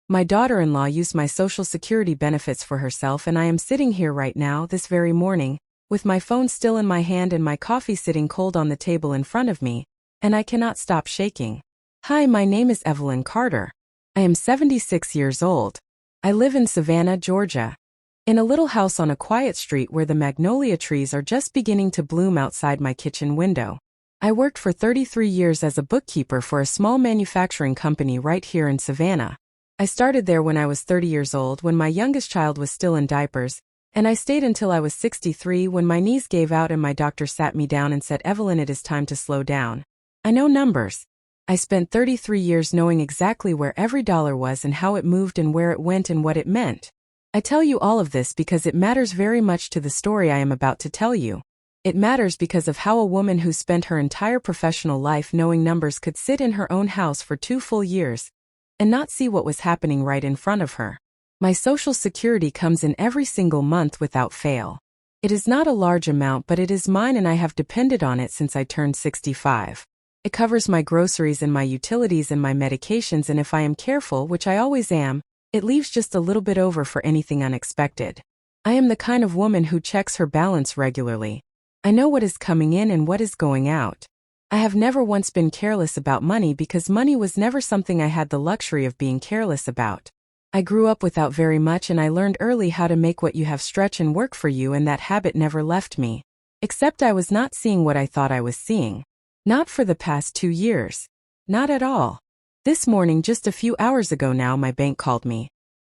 My daughter-in-law used my Social Security benefits for herself, and I am sitting here right now, this very morning, with my phone still in my hand and my coffee sitting cold on the table in front of me, and I cannot stop shaking. Hi, my name is Evelyn Carter. I am 76 years old. I live in Savannah, Georgia, in a little house on a quiet street where the magnolia trees are just beginning to bloom outside my kitchen window. I worked for 33 years as a bookkeeper for a small manufacturing company right here in Savannah. I started there when I was 30 years old, when my youngest child was still in diapers, and I stayed until I was 63 when my knees gave out and my doctor sat me down and said, "Evelyn, it is time to slow down. I know numbers." I spent 33 years knowing exactly where every dollar was and how it moved and where it went and what it meant. I tell you all of this because it matters very much to the story I am about to tell you. It matters because of how a woman who spent her entire professional life knowing numbers could sit in her own house for 2 full years and not see what was happening right in front of her. My Social Security comes in every single month without fail. It is not a large amount, but it is mine, and I have depended on it since I turned 65. It covers my groceries and my utilities and my medications, and if I am careful, which I always am, it leaves just a little bit over for anything unexpected. I am the kind of woman who checks her balance regularly. I know what is coming in and what is going out. I have never once been careless about money because money was never something I had the luxury of being careless about. I grew up without very much, and I learned early how to make what you have stretch and work for you, and that habit never left me. Except I was not seeing what I thought I was seeing. Not for the past 2 years. Not at all. This morning, just a few hours ago now, my bank called me.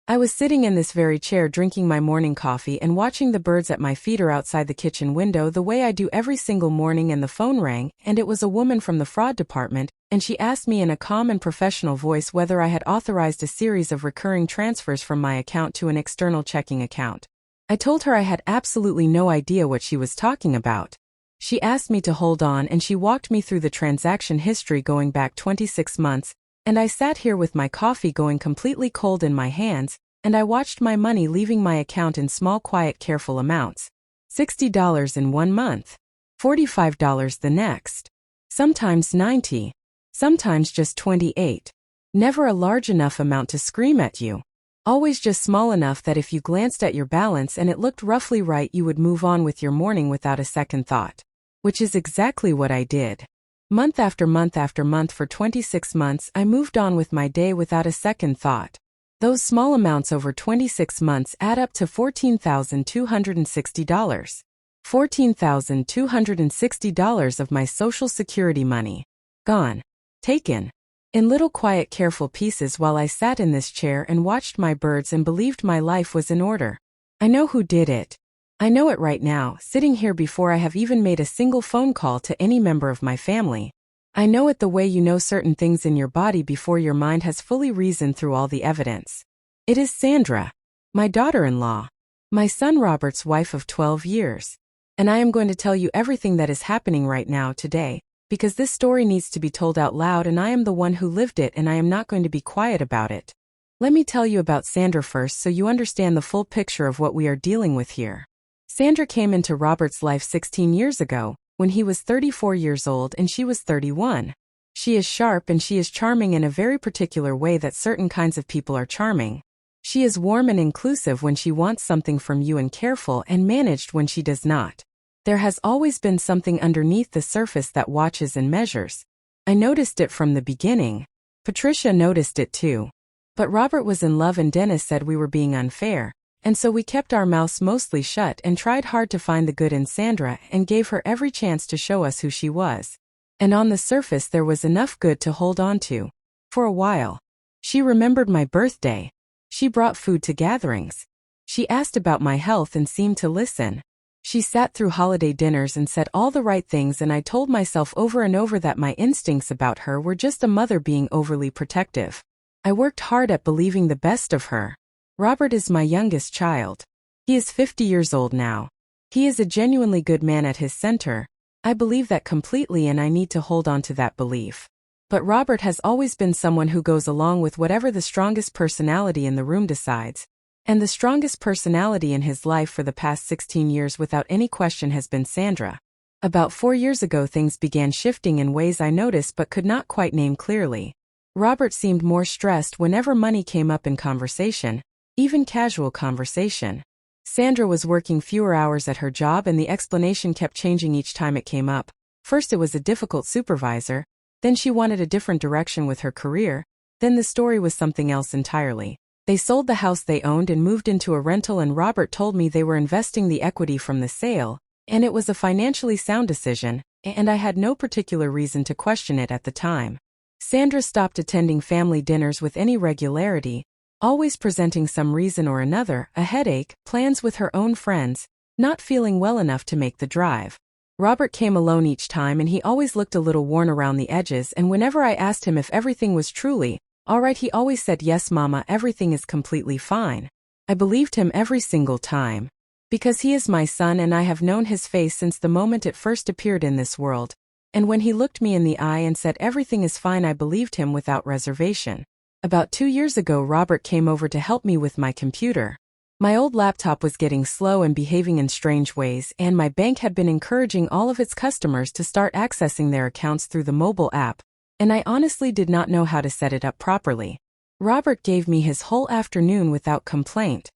I was sitting in this very chair drinking my morning coffee and watching the birds at my feet or outside the kitchen window the way I do every single morning, and the phone rang, and it was a woman from the fraud department, and she asked me in a calm and professional voice whether I had authorized a series of recurring transfers from my account to an external checking account. I told her I had absolutely no idea what she was talking about. She asked me to hold on, and she walked me through the transaction history going back 26 months, and I sat here with my coffee going completely cold in my hands, and I watched my money leaving my account in small, quiet, careful amounts. $60 in 1 month. $45 the next. Sometimes 90. Sometimes just 28. Never a large enough amount to scream at you. Always just small enough that if you glanced at your balance and it looked roughly right, you would move on with your morning without a second thought. Which is exactly what I did. Month after month after month for 26 months, I moved on with my day without a second thought. Those small amounts over 26 months add up to $14,260. $14,260 of my Social Security money. Gone. Taken. In little quiet careful pieces while I sat in this chair and watched my birds and believed my life was in order. I know who did it. I know it right now, sitting here before I have even made a single phone call to any member of my family. I know it the way you know certain things in your body before your mind has fully reasoned through all the evidence. It is Sandra, my daughter-in-law, my son Robert's wife of 12 years. And I am going to tell you everything that is happening right now today, because this story needs to be told out loud, and I am the one who lived it, and I am not going to be quiet about it. Let me tell you about Sandra first so you understand the full picture of what we are dealing with here. Sandra came into Robert's life 16 years ago, when he was 34 years old and she was 31. She is sharp and she is charming in a very particular way that certain kinds of people are charming. She is warm and inclusive when she wants something from you and careful and managed when she does not. There has always been something underneath the surface that watches and measures. I noticed it from the beginning. Patricia noticed it too. But Robert was in love and Dennis said we were being unfair. And so we kept our mouths mostly shut and tried hard to find the good in Sandra and gave her every chance to show us who she was. And on the surface there was enough good to hold on to. For a while. She remembered my birthday. She brought food to gatherings. She asked about my health and seemed to listen. She sat through holiday dinners and said all the right things, and I told myself over and over that my instincts about her were just a mother being overly protective. I worked hard at believing the best of her. Robert is my youngest child. He is 50 years old now. He is a genuinely good man at his center. I believe that completely, and I need to hold on to that belief. But Robert has always been someone who goes along with whatever the strongest personality in the room decides. And the strongest personality in his life for the past 16 years without any question has been Sandra. About 4 years ago things began shifting in ways I noticed but could not quite name clearly. Robert seemed more stressed whenever money came up in conversation, even casual conversation. Sandra was working fewer hours at her job and the explanation kept changing each time it came up. First it was a difficult supervisor, then she wanted a different direction with her career, then the story was something else entirely. They sold the house they owned and moved into a rental, and Robert told me they were investing the equity from the sale, and it was a financially sound decision, and I had no particular reason to question it at the time. Sandra stopped attending family dinners with any regularity, always presenting some reason or another, a headache, plans with her own friends, not feeling well enough to make the drive. Robert came alone each time and he always looked a little worn around the edges, and whenever I asked him if everything was truly all right, he always said, "Yes, Mama, everything is completely fine." I believed him every single time. Because he is my son and I have known his face since the moment it first appeared in this world. And when he looked me in the eye and said everything is fine, I believed him without reservation. About 2 years ago, Robert came over to help me with my computer. My old laptop was getting slow and behaving in strange ways, and my bank had been encouraging all of its customers to start accessing their accounts through the mobile app, and I honestly did not know how to set it up properly. Robert gave me his whole afternoon without complaint.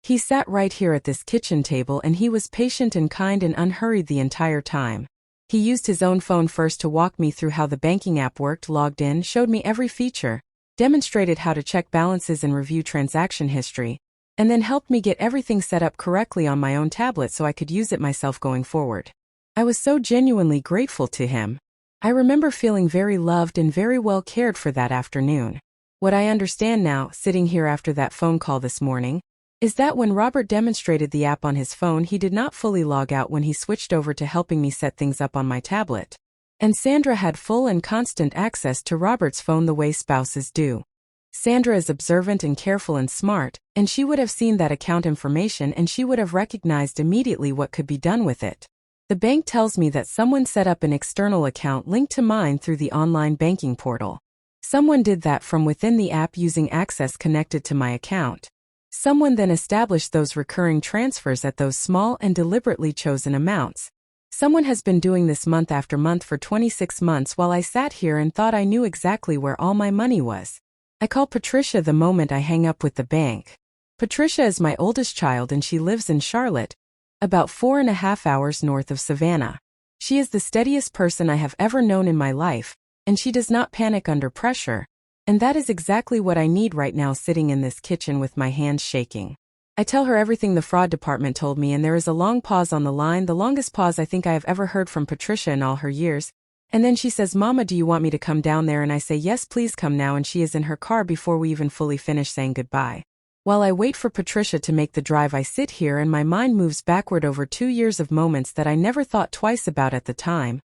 He sat right here at this kitchen table and he was patient and kind and unhurried the entire time. He used his own phone first to walk me through how the banking app worked, logged in, showed me every feature, demonstrated how to check balances and review transaction history, and then helped me get everything set up correctly on my own tablet so I could use it myself going forward. I was so genuinely grateful to him. I remember feeling very loved and very well cared for that afternoon. What I understand now, sitting here after that phone call this morning, is that when Robert demonstrated the app on his phone, he did not fully log out when he switched over to helping me set things up on my tablet. And Sandra had full and constant access to Robert's phone the way spouses do. Sandra is observant and careful and smart, and she would have seen that account information and she would have recognized immediately what could be done with it. The bank tells me that someone set up an external account linked to mine through the online banking portal. Someone did that from within the app using access connected to my account. Someone then established those recurring transfers at those small and deliberately chosen amounts. Someone has been doing this month after month for 26 months while I sat here and thought I knew exactly where all my money was. I call Patricia the moment I hang up with the bank. Patricia is my oldest child and she lives in Charlotte, about 4.5 hours north of Savannah. She is the steadiest person I have ever known in my life, and she does not panic under pressure. And that is exactly what I need right now, sitting in this kitchen with my hands shaking. I tell her everything the fraud department told me, and there is a long pause on the line, the longest pause I think I have ever heard from Patricia in all her years. And then she says, "Mama, do you want me to come down there?" And I say, "Yes, please come now," and she is in her car before we even fully finish saying goodbye. While I wait for Patricia to make the drive, I sit here and my mind moves backward over 2 years of moments that I never thought twice about at the time,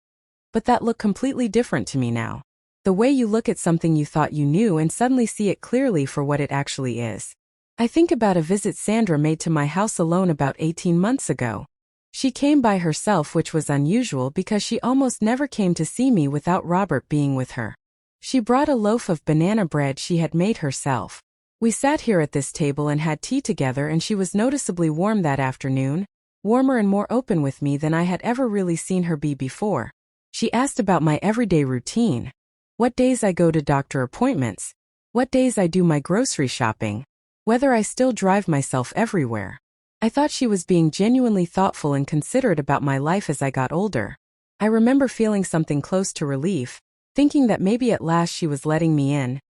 but that look completely different to me now. The way you look at something you thought you knew and suddenly see it clearly for what it actually is. I think about a visit Sandra made to my house alone about 18 months ago. She came by herself, which was unusual because she almost never came to see me without Robert being with her. She brought a loaf of banana bread she had made herself. We sat here at this table and had tea together, and she was noticeably warm that afternoon, warmer and more open with me than I had ever really seen her be before. She asked about my everyday routine. What days I go to doctor appointments, what days I do my grocery shopping, whether I still drive myself everywhere. I thought she was being genuinely thoughtful and considerate about my life as I got older. I remember feeling something close to relief, thinking that maybe at last she was letting me in.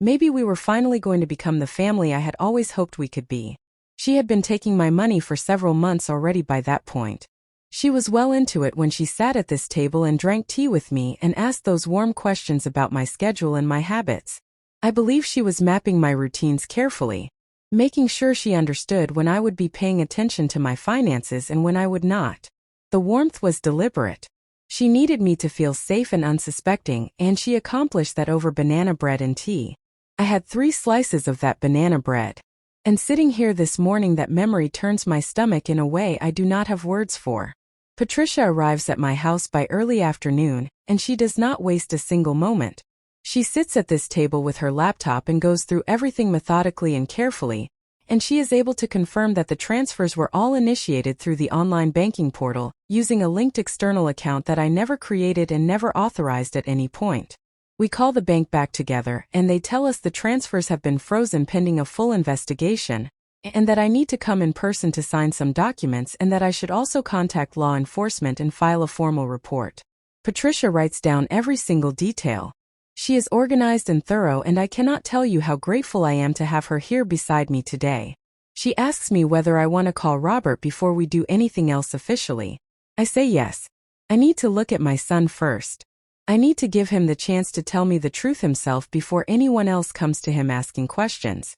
Maybe we were finally going to become the family I had always hoped we could be. She had been taking my money for several months already by that point. She was well into it when she sat at this table and drank tea with me and asked those warm questions about my schedule and my habits. I believe she was mapping my routines carefully, making sure she understood when I would be paying attention to my finances and when I would not. The warmth was deliberate. She needed me to feel safe and unsuspecting, and she accomplished that over banana bread and tea. I had 3 slices of that banana bread. And sitting here this morning, that memory turns my stomach in a way I do not have words for. Patricia arrives at my house by early afternoon, and she does not waste a single moment. She sits at this table with her laptop and goes through everything methodically and carefully, and she is able to confirm that the transfers were all initiated through the online banking portal, using a linked external account that I never created and never authorized at any point. We call the bank back together and they tell us the transfers have been frozen pending a full investigation, and that I need to come in person to sign some documents and that I should also contact law enforcement and file a formal report. Patricia writes down every single detail. She is organized and thorough, and I cannot tell you how grateful I am to have her here beside me today. She asks me whether I want to call Robert before we do anything else officially. I say yes. I need to look at my son first. I need to give him the chance to tell me the truth himself before anyone else comes to him asking questions.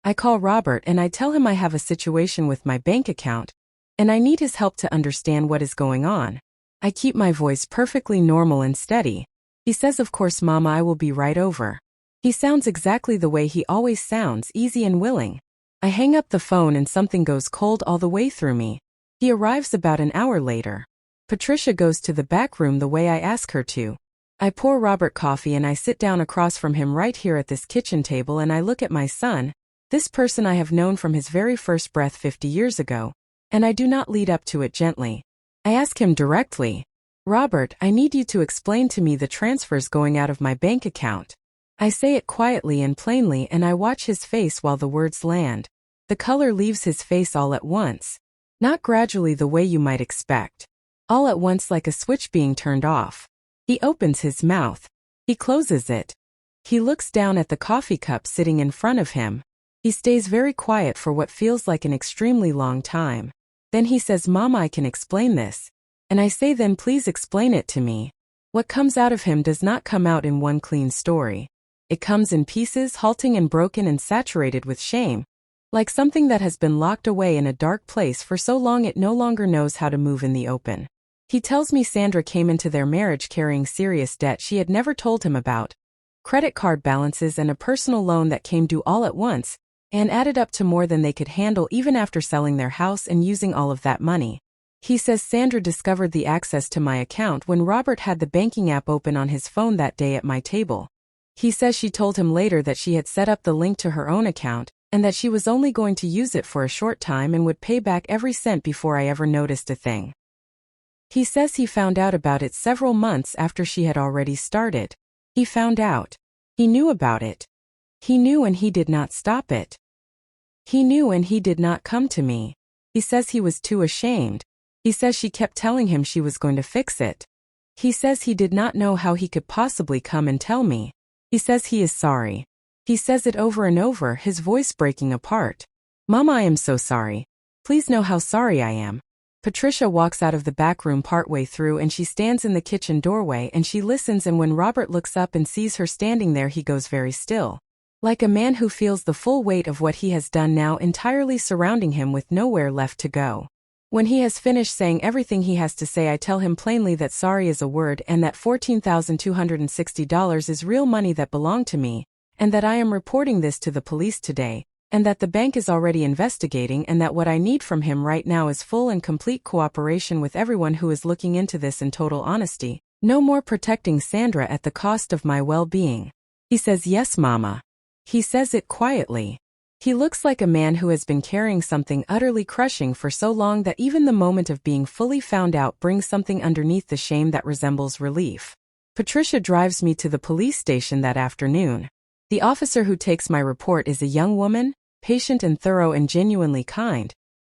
I call Robert and I tell him I have a situation with my bank account, and I need his help to understand what is going on. I keep my voice perfectly normal and steady. He says, "Of course, Mama, I will be right over." He sounds exactly the way he always sounds, easy and willing. I hang up the phone and something goes cold all the way through me. He arrives about an hour later. Patricia goes to the back room the way I ask her to. I pour Robert coffee and I sit down across from him right here at this kitchen table and I look at my son, this person I have known from his very first breath 50 years ago, and I do not lead up to it gently. I ask him directly, "Robert, I need you to explain to me the transfers going out of my bank account." I say it quietly and plainly and I watch his face while the words land. The color leaves his face all at once. Not gradually the way you might expect. All at once like a switch being turned off. He opens his mouth. He closes it. He looks down at the coffee cup sitting in front of him. He stays very quiet for what feels like an extremely long time. Then he says, "Mama, I can explain this." And I say, "Then please explain it to me." What comes out of him does not come out in one clean story. It comes in pieces, halting and broken and saturated with shame. Like something that has been locked away in a dark place for so long it no longer knows how to move in the open. He tells me Sandra came into their marriage carrying serious debt she had never told him about. Credit card balances and a personal loan that came due all at once, and added up to more than they could handle even after selling their house and using all of that money. He says Sandra discovered the access to my account when Robert had the banking app open on his phone that day at my table. He says she told him later that she had set up the link to her own account, and that she was only going to use it for a short time and would pay back every cent before I ever noticed a thing. He says he found out about it several months after she had already started. He found out. He knew about it. He knew and he did not stop it. He knew and he did not come to me. He says he was too ashamed. He says she kept telling him she was going to fix it. He says he did not know how he could possibly come and tell me. He says he is sorry. He says it over and over, his voice breaking apart. "Mama, I am so sorry. Please know how sorry I am." Patricia walks out of the back room partway through and she stands in the kitchen doorway and she listens, and when Robert looks up and sees her standing there he goes very still. Like a man who feels the full weight of what he has done now entirely surrounding him with nowhere left to go. When he has finished saying everything he has to say, I tell him plainly that sorry is a word and that $14,260 is real money that belonged to me, and that I am reporting this to the police today, and that the bank is already investigating, and that what I need from him right now is full and complete cooperation with everyone who is looking into this in total honesty. No more protecting Sandra at the cost of my well-being. He says, "Yes, Mama." He says it quietly. He looks like a man who has been carrying something utterly crushing for so long that even the moment of being fully found out brings something underneath the shame that resembles relief. Patricia drives me to the police station that afternoon. The officer who takes my report is a young woman, patient and thorough and genuinely kind,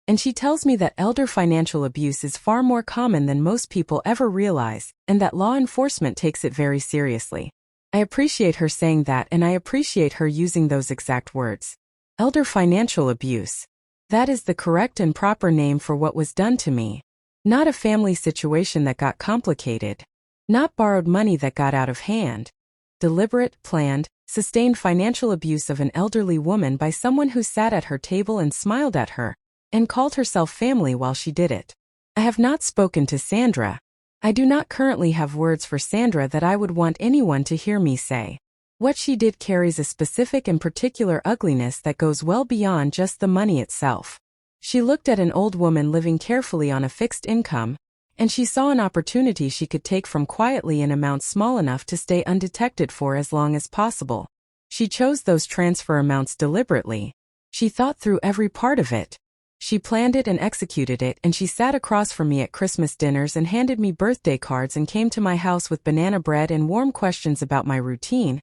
and she tells me that elder financial abuse is far more common than most people ever realize, and that law enforcement takes it very seriously. I appreciate her saying that, and I appreciate her using those exact words. Elder financial abuse. That is the correct and proper name for what was done to me. Not a family situation that got complicated. Not borrowed money that got out of hand. Deliberate, planned, sustained financial abuse of an elderly woman by someone who sat at her table and smiled at her, and called herself family while she did it. I have not spoken to Sandra. I do not currently have words for Sandra that I would want anyone to hear me say. What she did carries a specific and particular ugliness that goes well beyond just the money itself. She looked at an old woman living carefully on a fixed income, and she saw an opportunity she could take from quietly in amounts small enough to stay undetected for as long as possible. She chose those transfer amounts deliberately. She thought through every part of it. She planned it and executed it, and she sat across from me at Christmas dinners and handed me birthday cards and came to my house with banana bread and warm questions about my routine.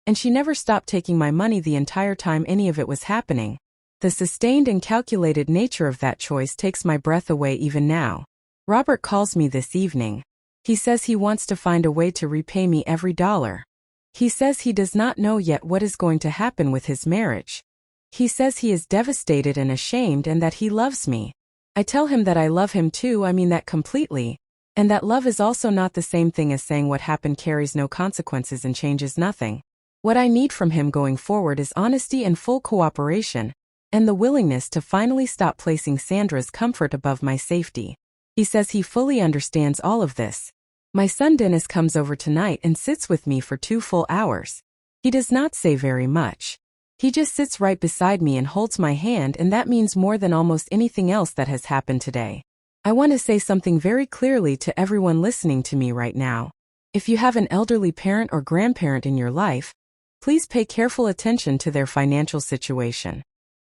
And she never stopped taking my money the entire time any of it was happening. The sustained and calculated nature of that choice takes my breath away even now. Robert calls me this evening. He says he wants to find a way to repay me every dollar. He says he does not know yet what is going to happen with his marriage. He says he is devastated and ashamed and that he loves me. I tell him that I love him too, I mean that completely, and that love is also not the same thing as saying what happened carries no consequences and changes nothing. What I need from him going forward is honesty and full cooperation, and the willingness to finally stop placing Sandra's comfort above my safety. He says he fully understands all of this. My son Dennis comes over tonight and sits with me for 2 full hours. He does not say very much. He just sits right beside me and holds my hand, and that means more than almost anything else that has happened today. I want to say something very clearly to everyone listening to me right now. If you have an elderly parent or grandparent in your life, please pay careful attention to their financial situation.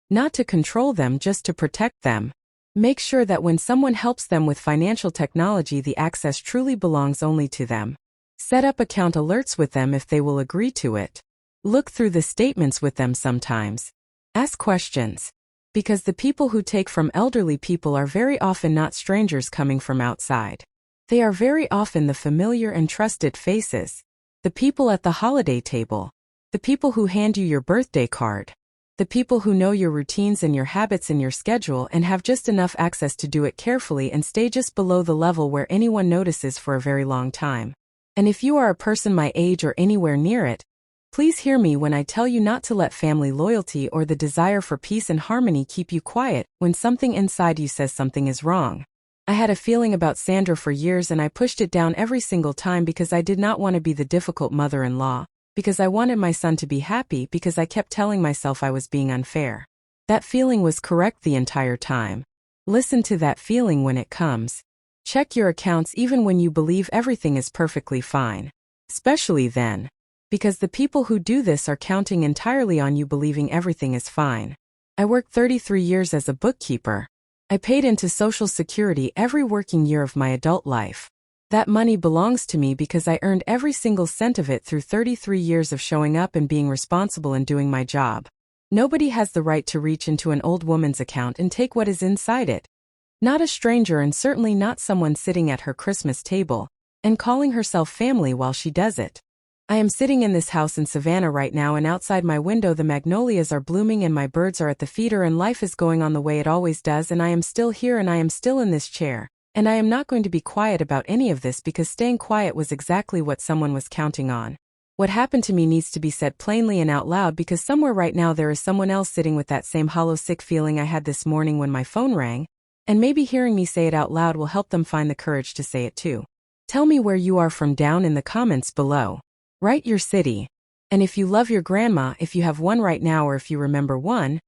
Not to control them, just to protect them. Make sure that when someone helps them with financial technology, the access truly belongs only to them. Set up account alerts with them if they will agree to it. Look through the statements with them sometimes. Ask questions. Because the people who take from elderly people are very often not strangers coming from outside. They are very often the familiar and trusted faces. The people at the holiday table. The people who hand you your birthday card. The people who know your routines and your habits and your schedule and have just enough access to do it carefully and stay just below the level where anyone notices for a very long time. And if you are a person my age or anywhere near it, please hear me when I tell you not to let family loyalty or the desire for peace and harmony keep you quiet when something inside you says something is wrong. I had a feeling about Sandra for years and I pushed it down every single time because I did not want to be the difficult mother-in-law. Because I wanted my son to be happy, because I kept telling myself I was being unfair. That feeling was correct the entire time. Listen to that feeling when it comes. Check your accounts even when you believe everything is perfectly fine. Especially then. Because the people who do this are counting entirely on you believing everything is fine. I worked 33 years as a bookkeeper. I paid into Social Security every working year of my adult life. That money belongs to me because I earned every single cent of it through 33 years of showing up and being responsible and doing my job. Nobody has the right to reach into an old woman's account and take what is inside it. Not a stranger, and certainly not someone sitting at her Christmas table and calling herself family while she does it. I am sitting in this house in Savannah right now, and outside my window the magnolias are blooming and my birds are at the feeder and life is going on the way it always does, and I am still here and I am still in this chair. And I am not going to be quiet about any of this because staying quiet was exactly what someone was counting on. What happened to me needs to be said plainly and out loud because somewhere right now there is someone else sitting with that same hollow sick feeling I had this morning when my phone rang, and maybe hearing me say it out loud will help them find the courage to say it too. Tell me where you are from down in the comments below. Write your city. And if you love your grandma, if you have one right now or if you remember one,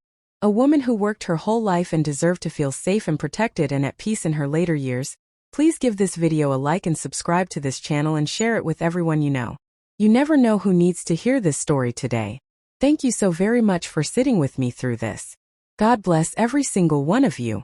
a woman who worked her whole life and deserved to feel safe and protected and at peace in her later years, please give this video a like and subscribe to this channel and share it with everyone you know. You never know who needs to hear this story today. Thank you so very much for sitting with me through this. God bless every single one of you.